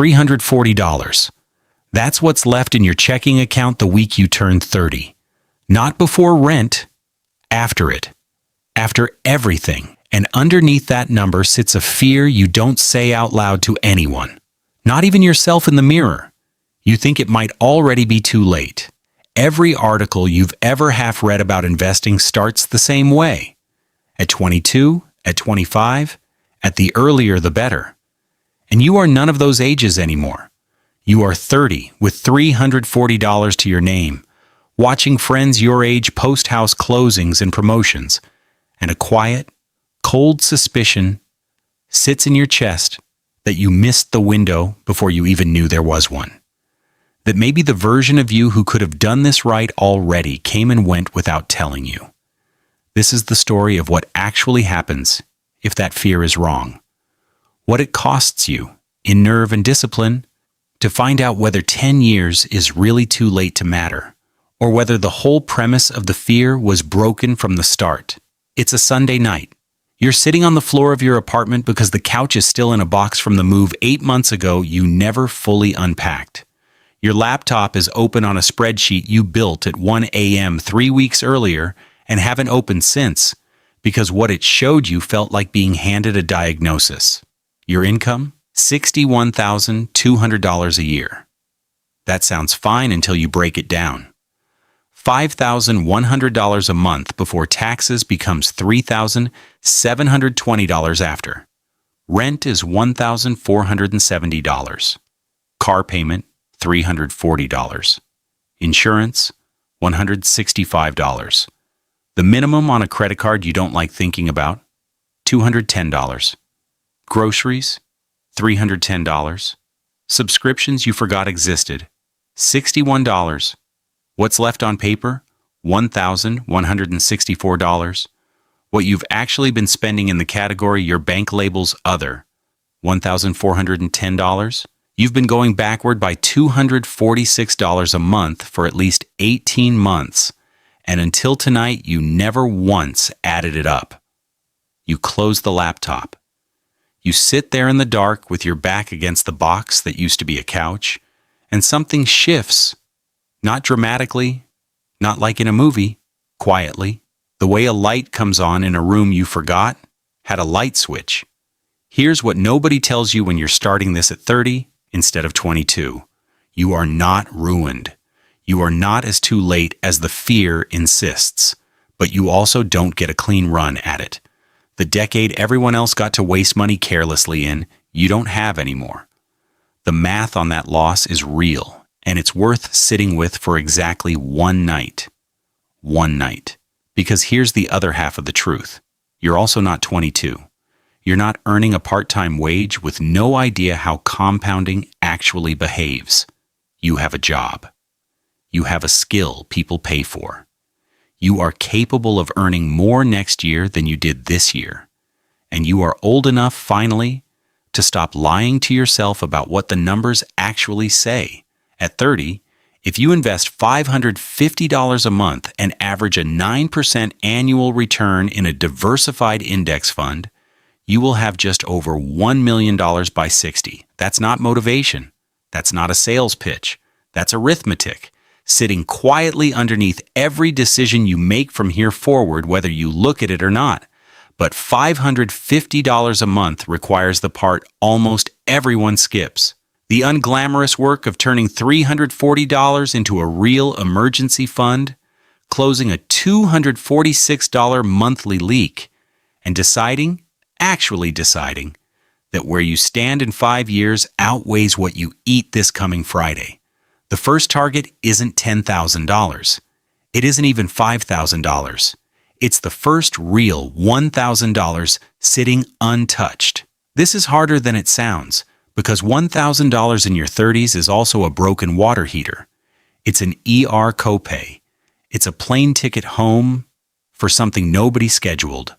$340. That's what's left in your checking account the week you turn 30. Not before rent, after it. After everything. And underneath that number sits a fear you don't say out loud to anyone. Not even yourself in the mirror. You think it might already be too late. Every article you've ever half read about investing starts the same way. At 22, at 25, at the earlier the better. And you are none of those ages anymore. You are 30 with $340 to your name, watching friends your age post house closings and promotions, and a quiet, cold suspicion sits in your chest that you missed the window before you even knew there was one. That maybe the version of you who could have done this right already came and went without telling you. This is the story of what actually happens if that fear is wrong. What it costs you in nerve and discipline to find out whether 10 years is really too late to matter, or whether the whole premise of the fear was broken from the start. It's a Sunday night. You're sitting on the floor of your apartment because the couch is still in a box from the move 8 months ago you never fully unpacked. Your laptop is open on a spreadsheet you built at 1 a.m. 3 weeks earlier and haven't opened since because what it showed you felt like being handed a diagnosis. Your income? $61,200 a year. That sounds fine until you break it down. $5,100 a month before taxes becomes $3,720 after. Rent is $1,470. Car payment, $340. Insurance, $165. The minimum on a credit card you don't like thinking about, $210. Groceries, $310. Subscriptions you forgot existed, $61. What's left on paper? $1,164. What you've actually been spending in the category your bank labels other, $1,410. You've been going backward by $246 a month for at least 18 months, and until tonight you never once added it up. You close the laptop. You sit there in the dark with your back against the box that used to be a couch, and something shifts. Not dramatically, not like in a movie, quietly. The way a light comes on in a room you forgot had a light switch. Here's what nobody tells you when you're starting this at 30 instead of 22. You are not ruined. You are not as too late as the fear insists, but you also don't get a clean run at it. The decade everyone else got to waste money carelessly in, you don't have anymore. The math on that loss is real, and it's worth sitting with for exactly one night. One night. Because here's the other half of the truth. You're also not 22. You're not earning a part-time wage with no idea how compounding actually behaves. You have a job. You have a skill people pay for. You are capable of earning more next year than you did this year. And you are old enough, finally, to stop lying to yourself about what the numbers actually say. At 30, if you invest $550 a month and average a 9% annual return in a diversified index fund, you will have just over $1 million by 60. That's not motivation. That's not a sales pitch. That's arithmetic, sitting quietly underneath every decision you make from here forward, whether you look at it or not. But $550 a month requires the part almost everyone skips. The unglamorous work of turning $340 into a real emergency fund, closing a $246 monthly leak, and actually deciding, that where you stand in 5 years outweighs what you eat this coming Friday. The first target isn't $10,000. It isn't even $5,000. It's the first real $1,000 sitting untouched. This is harder than it sounds, because $1,000 in your 30s is also a broken water heater. It's an ER copay. It's a plane ticket home for something nobody scheduled.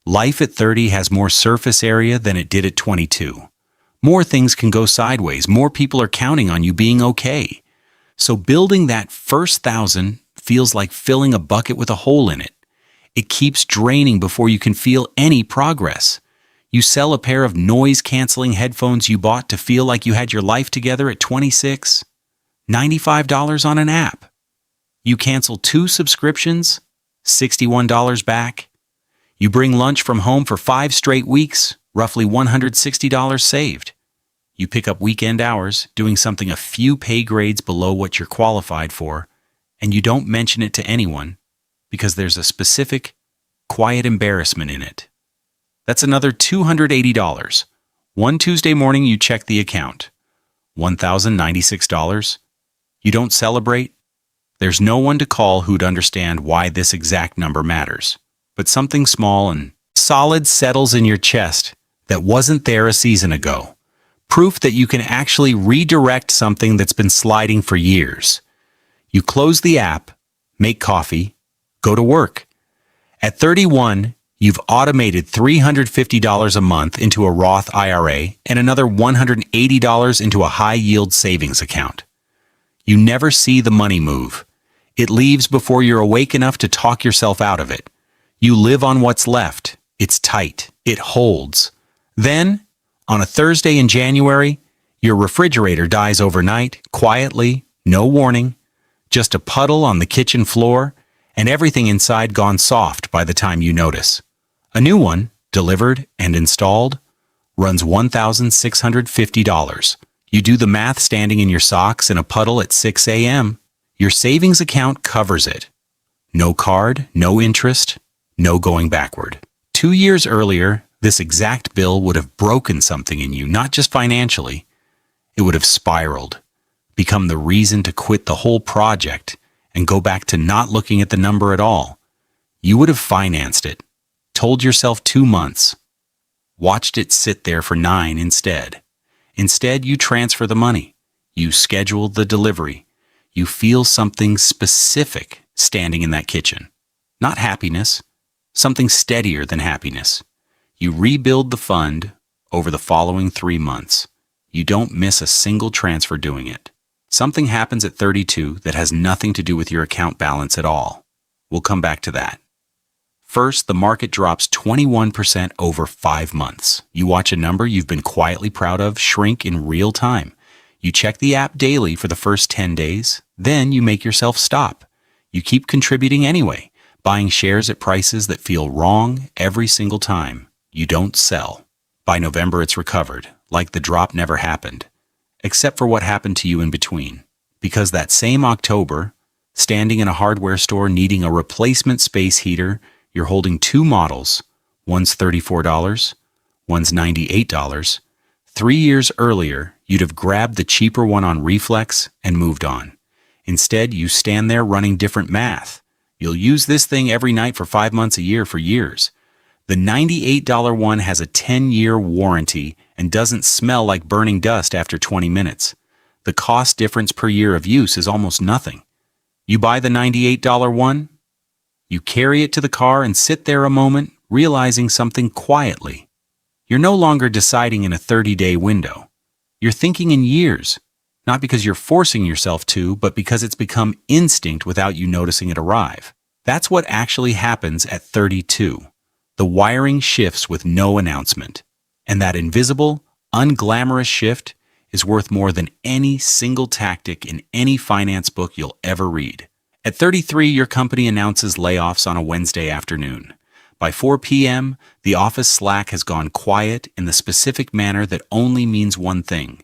Life at 30 has more surface area than it did at 22. More things can go sideways. More people are counting on you being okay. So building that first 1,000 feels like filling a bucket with a hole in it. It keeps draining before you can feel any progress. You sell a pair of noise-canceling headphones you bought to feel like you had your life together at 26, $95 on an app. You cancel 2 subscriptions, $61 back. You bring lunch from home for 5 straight weeks, roughly $160 saved. You pick up weekend hours, doing something a few pay grades below what you're qualified for, and you don't mention it to anyone because there's a specific, quiet embarrassment in it. That's another $280. One Tuesday morning, you check the account. $1,096. You don't celebrate? There's no one to call who'd understand why this exact number matters. But something small and solid settles in your chest that wasn't there a season ago. Proof that you can actually redirect something that's been sliding for years. You close the app, make coffee, go to work. At 31, you've automated $350 a month into a Roth IRA and another $180 into a high-yield savings account. You never see the money move. It leaves before you're awake enough to talk yourself out of it. You live on what's left. It's tight. It holds. Then, on a Thursday in January, your refrigerator dies overnight, quietly, no warning, just a puddle on the kitchen floor, and everything inside gone soft by the time you notice. A new one, delivered and installed, runs $1,650. You do the math standing in your socks in a puddle at 6 a.m. Your savings account covers it. No card, no interest, no going backward. 2 years earlier, this exact bill would have broken something in you, not just financially. It would have spiraled, become the reason to quit the whole project and go back to not looking at the number at all. You would have financed it, told yourself 2 months, watched it sit there for 9 instead. Instead, you transfer the money. You schedule the delivery. You feel something specific standing in that kitchen. Not happiness, something steadier than happiness. You rebuild the fund over the following 3 months. You don't miss a single transfer doing it. Something happens at 32 that has nothing to do with your account balance at all. We'll come back to that. First, the market drops 21% over 5 months. You watch a number you've been quietly proud of shrink in real time. You check the app daily for the first 10 days. Then you make yourself stop. You keep contributing anyway, buying shares at prices that feel wrong every single time. You don't sell. By November, it's recovered, like the drop never happened, except for what happened to you in between. Because that same October, standing in a hardware store needing a replacement space heater, you're holding 2 models. One's $34, one's $98. 3 years earlier, you'd have grabbed the cheaper one on Reflex and moved on. Instead, you stand there running different math. You'll use this thing every night for 5 months a year for years. The $98 one has a 10-year warranty and doesn't smell like burning dust after 20 minutes. The cost difference per year of use is almost nothing. You buy the $98 one, you carry it to the car and sit there a moment, realizing something quietly. You're no longer deciding in a 30-day window. You're thinking in years, not because you're forcing yourself to, but because it's become instinct without you noticing it arrive. That's what actually happens at 32. The wiring shifts with no announcement. And that invisible, unglamorous shift is worth more than any single tactic in any finance book you'll ever read. At 33, your company announces layoffs on a Wednesday afternoon. By 4 p.m., the office Slack has gone quiet in the specific manner that only means one thing.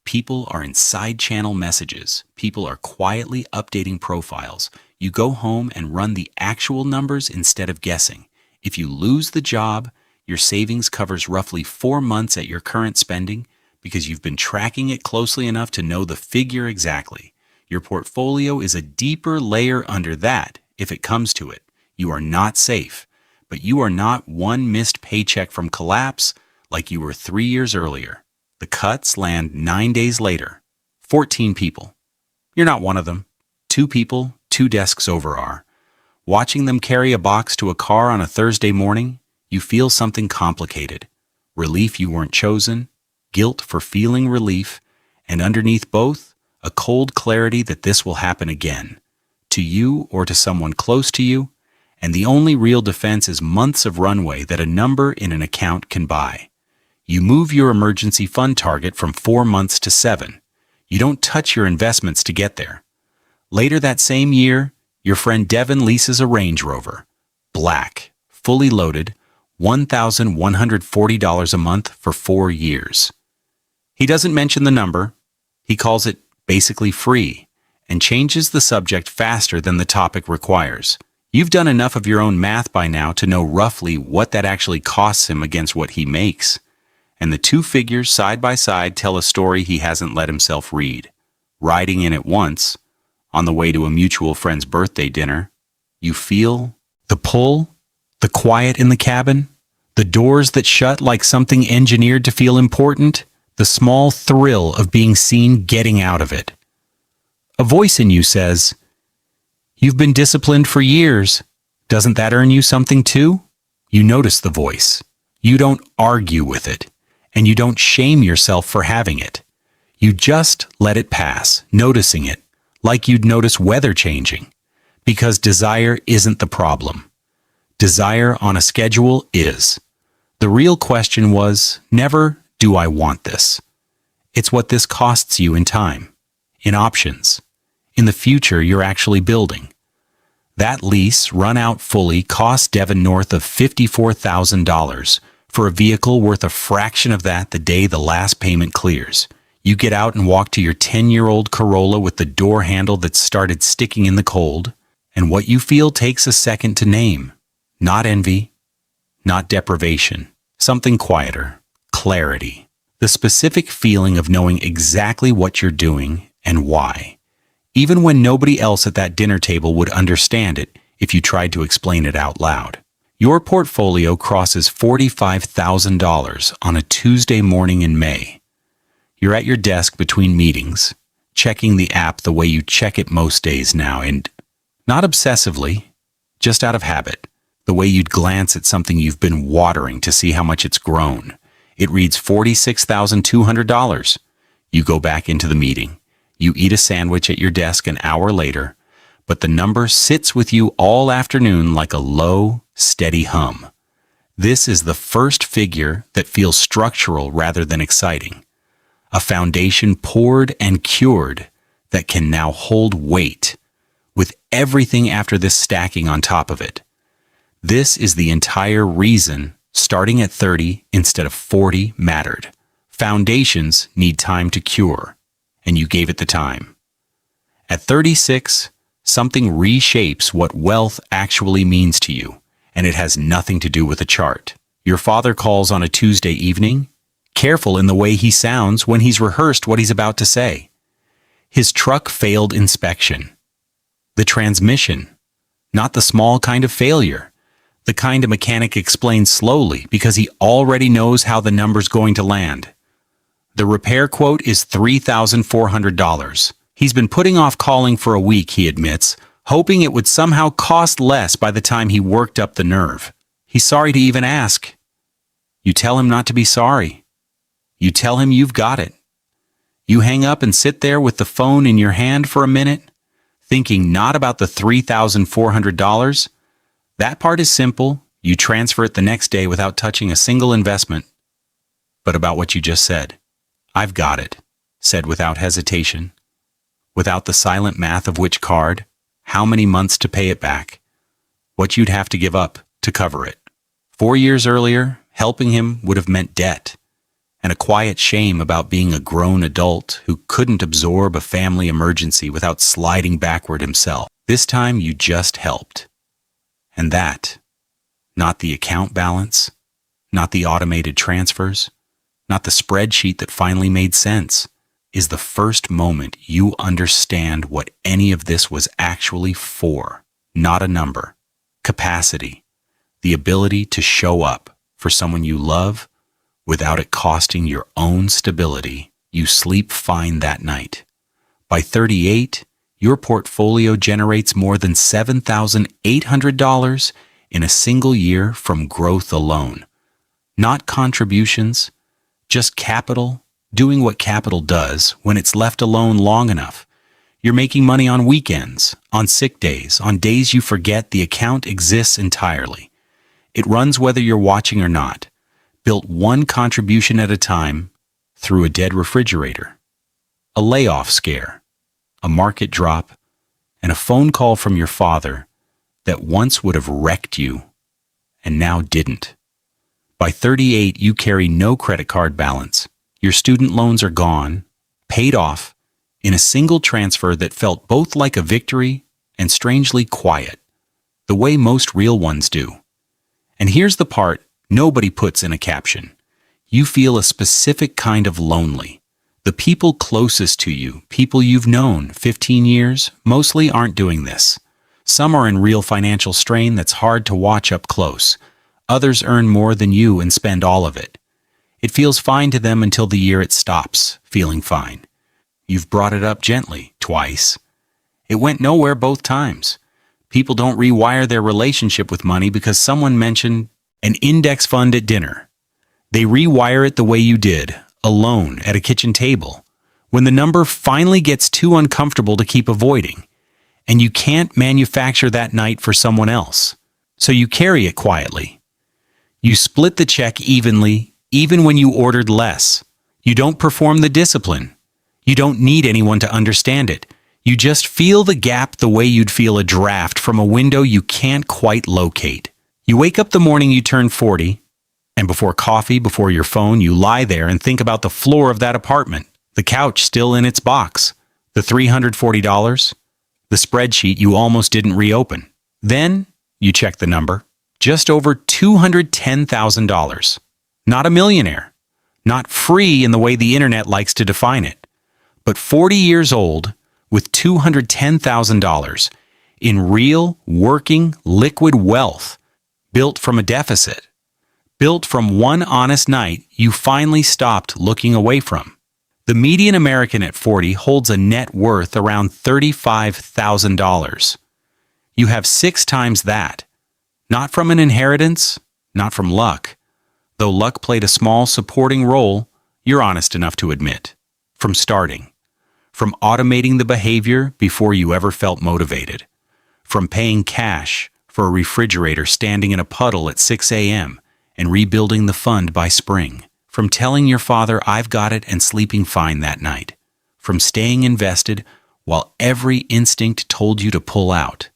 People are in side-channel messages. People are quietly updating profiles. You go home and run the actual numbers instead of guessing. If you lose the job, your savings covers roughly 4 months at your current spending because you've been tracking it closely enough to know the figure exactly. Your portfolio is a deeper layer under that if it comes to it. You are not safe, but you are not one missed paycheck from collapse like you were 3 years earlier. The cuts land 9 days later. 14 people. You're not one of them. 2 people, 2 desks over are. Watching them carry a box to a car on a Thursday morning, you feel something complicated. Relief you weren't chosen, guilt for feeling relief, and underneath both, a cold clarity that this will happen again. To you or to someone close to you, and the only real defense is months of runway that a number in an account can buy. You move your emergency fund target from 4 months to 7. You don't touch your investments to get there. Later that same year, your friend Devin leases a Range Rover. Black, fully loaded, $1,140 a month for 4 years. He doesn't mention the number. He calls it basically free and changes the subject faster than the topic requires. You've done enough of your own math by now to know roughly what that actually costs him against what he makes. And the two figures side by side tell a story he hasn't let himself read. Riding in it once, on the way to a mutual friend's birthday dinner, you feel the pull, the quiet in the cabin, the doors that shut like something engineered to feel important, the small thrill of being seen getting out of it. A voice in you says, "You've been disciplined for years. Doesn't that earn you something too?" You notice the voice. You don't argue with it, and you don't shame yourself for having it. You just let it pass, noticing it, like you'd notice weather changing, because desire isn't the problem. Desire on a schedule is. The real question was never, do I want this? It's what this costs you in time, in options, in the future you're actually building. That lease, run out fully, cost Devin north of $54,000 for a vehicle worth a fraction of that the day the last payment clears. You get out and walk to your 10-year-old Corolla with the door handle that started sticking in the cold, and what you feel takes a second to name. Not envy, not deprivation, something quieter, clarity. The specific feeling of knowing exactly what you're doing and why, even when nobody else at that dinner table would understand it if you tried to explain it out loud. Your portfolio crosses $45,000 on a Tuesday morning in May. You're at your desk between meetings, checking the app the way you check it most days now, and not obsessively, just out of habit, the way you'd glance at something you've been watering to see how much it's grown. It reads $46,200. You go back into the meeting. You eat a sandwich at your desk an hour later, but the number sits with you all afternoon like a low, steady hum. This is the first figure that feels structural rather than exciting. A foundation poured and cured that can now hold weight, with everything after this stacking on top of it. This is the entire reason starting at 30 instead of 40 mattered. Foundations need time to cure, and you gave it the time. At 36, something reshapes what wealth actually means to you, and it has nothing to do with a chart. Your father calls on a Tuesday evening, careful in the way he sounds when he's rehearsed what he's about to say. His truck failed inspection. The transmission, not the small kind of failure. The kind a mechanic explains slowly because he already knows how the number's going to land. The repair quote is $3,400. He's been putting off calling for a week, he admits, hoping it would somehow cost less by the time he worked up the nerve. He's sorry to even ask. You tell him not to be sorry. You tell him you've got it. You hang up and sit there with the phone in your hand for a minute, thinking not about the $3,400. That part is simple. You transfer it the next day without touching a single investment. But about what you just said. I've got it, said without hesitation, without the silent math of which card, how many months to pay it back, what you'd have to give up to cover it. 4 years earlier, helping him would have meant debt, and a quiet shame about being a grown adult who couldn't absorb a family emergency without sliding backward himself. This time you just helped. And that, not the account balance, not the automated transfers, not the spreadsheet that finally made sense, is the first moment you understand what any of this was actually for. Not a number. Capacity. The ability to show up for someone you love without it costing your own stability. You sleep fine that night. By 38, your portfolio generates more than $7,800 in a single year from growth alone. Not contributions, just capital, doing what capital does when it's left alone long enough. You're making money on weekends, on sick days, on days you forget the account exists entirely. It runs whether you're watching or not, built one contribution at a time through a dead refrigerator, a layoff scare, a market drop, and a phone call from your father that once would have wrecked you and now didn't. By 38, you carry no credit card balance. Your student loans are gone, paid off, in a single transfer that felt both like a victory and strangely quiet, the way most real ones do. And here's the part nobody puts in a caption. You feel a specific kind of lonely. The people closest to you, people you've known 15 years, mostly aren't doing this. Some are in real financial strain that's hard to watch up close. Others earn more than you and spend all of it. It feels fine to them until the year it stops feeling fine. You've brought it up gently, twice. It went nowhere both times. People don't rewire their relationship with money because someone mentioned an index fund at dinner. They rewire it the way you did, alone at a kitchen table, when the number finally gets too uncomfortable to keep avoiding, and you can't manufacture that night for someone else. So you carry it quietly. You split the check evenly, even when you ordered less. You don't perform the discipline. You don't need anyone to understand it. You just feel the gap the way you'd feel a draft from a window you can't quite locate. You wake up the morning you turn 40, and before coffee, before your phone, you lie there and think about the floor of that apartment, the couch still in its box, the $340, the spreadsheet you almost didn't reopen. Then you check the number, just over $210,000. Not a millionaire, not free in the way the internet likes to define it, but 40 years old with $210,000 in real, working, liquid wealth, built from a deficit, built from one honest night you finally stopped looking away from. The median American at 40 holds a net worth around $35,000. You have 6 times that. Not from an inheritance, not from luck, though luck played a small supporting role, you're honest enough to admit. From starting. From automating the behavior before you ever felt motivated. From paying cash for a refrigerator standing in a puddle at 6 a.m. and rebuilding the fund by spring. From telling your father, "I've got it," and sleeping fine that night. From staying invested while every instinct told you to pull out.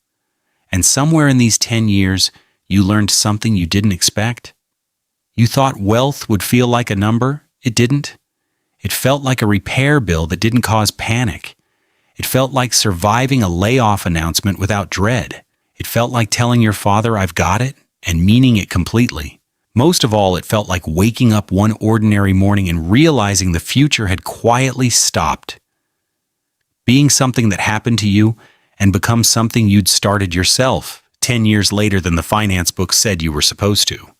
And somewhere in these 10 years, you learned something you didn't expect. You thought wealth would feel like a number. It didn't. It felt like a repair bill that didn't cause panic. It felt like surviving a layoff announcement without dread. It felt like telling your father, "I've got it," and meaning it completely. Most of all, it felt like waking up one ordinary morning and realizing the future had quietly stopped. Being something that happened to you and become something you'd started yourself 10 years later than the finance book said you were supposed to.